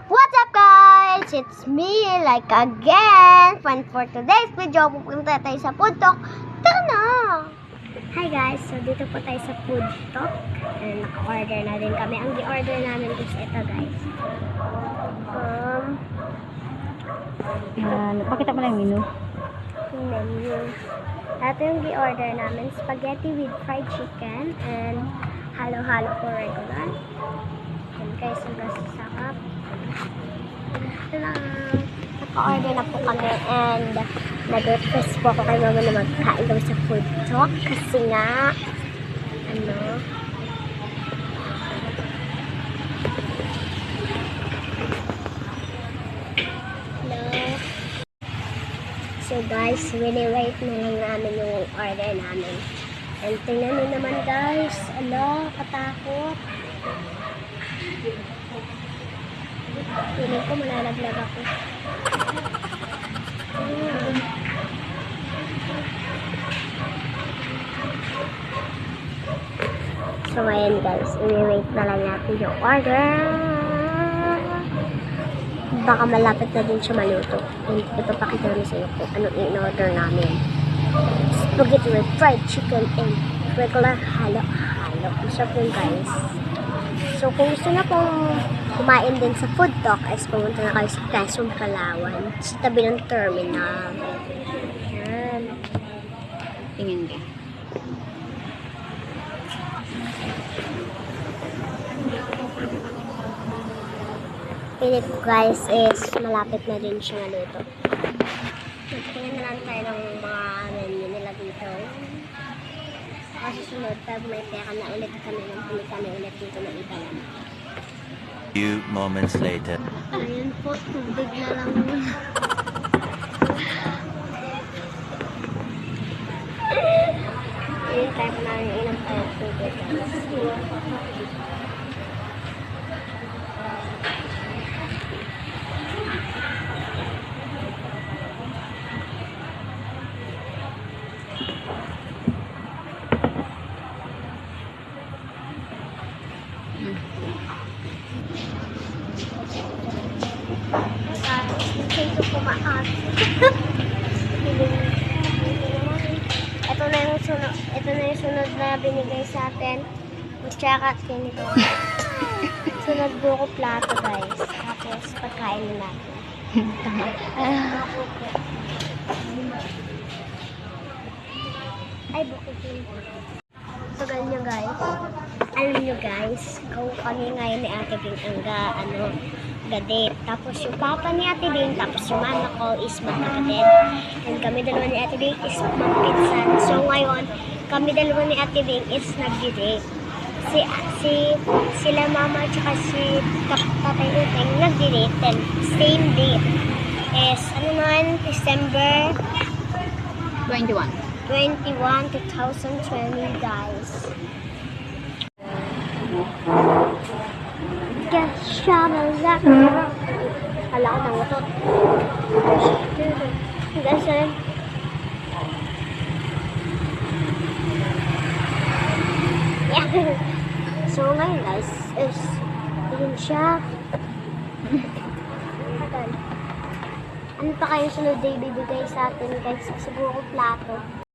What's up guys? It's me, like again. And for today's video, pupunta tayo sa food talk. Tara na! Hi guys, so dito po tayo sa food talk. And naka-order na din kami. Ang di-order namin is ito guys. Pakita mo lang yung menu. Yung menu. Ito yung di-order namin. Spaghetti with fried chicken and halo-halo po regular. And guys, sobrang sarap. Ito lang. Naka-order na po kami and nag-request po ako kay mama na magkain daw sa food talk kasi nga hello. So guys, wini-wait na lang namin yung order namin. And tingnan nyo naman guys, katakot. Piling ko malalaglag ako. So ayan guys, i-wait na lang natin yung order. Baka malapit na din siya maluto. And ito pakita namin sa iyo kung anong in-order namin. Spaghetti with fried chicken and regular halo-halo. Masarap yun guys. So kung gusto na pong kumain din sa food talk, ay pumunta na kayo sa Quezon, Palawan. Sa tabi ng terminal. Yan. Tingin ka. Pilit ko guys is malapit na din siya maluto. Tingnan na lang tayo ng mga menu nila dito. Kasi sunod, pag may pera na ulit kami, pili kami ulit dito ng iba lang. Few moments later. Ayun po, tubig na lang. Ayun tayo na ilang tayo tubig guys. Ito pumaas. Ito na yung sunod na binigay sa atin. Tsaka ganito. Sunod buko plato guys. Tapos pagkain na natin. Ay, buko din. Tagal nyo guys. Alam nyo guys, kami ngayon ni Ate Bing ang gadit. Tapos yung papa ni Ate Bing, tapos yung mama ko is magkakatid. And kami dalawa ni Ate Bing is magpinsan. So ngayon, kami dalawa ni Ate Bing is nag-date. Sila mama at saka si Tatay Uteng nag-date. Then same date is December 21. 21, 2020 guys. Get shovel that. Hala ko ng utot. Guys, yeah. So ngayon guys is yun siya. Ano pa kayo sunod day bibigay sa atin guys? Siguro plato.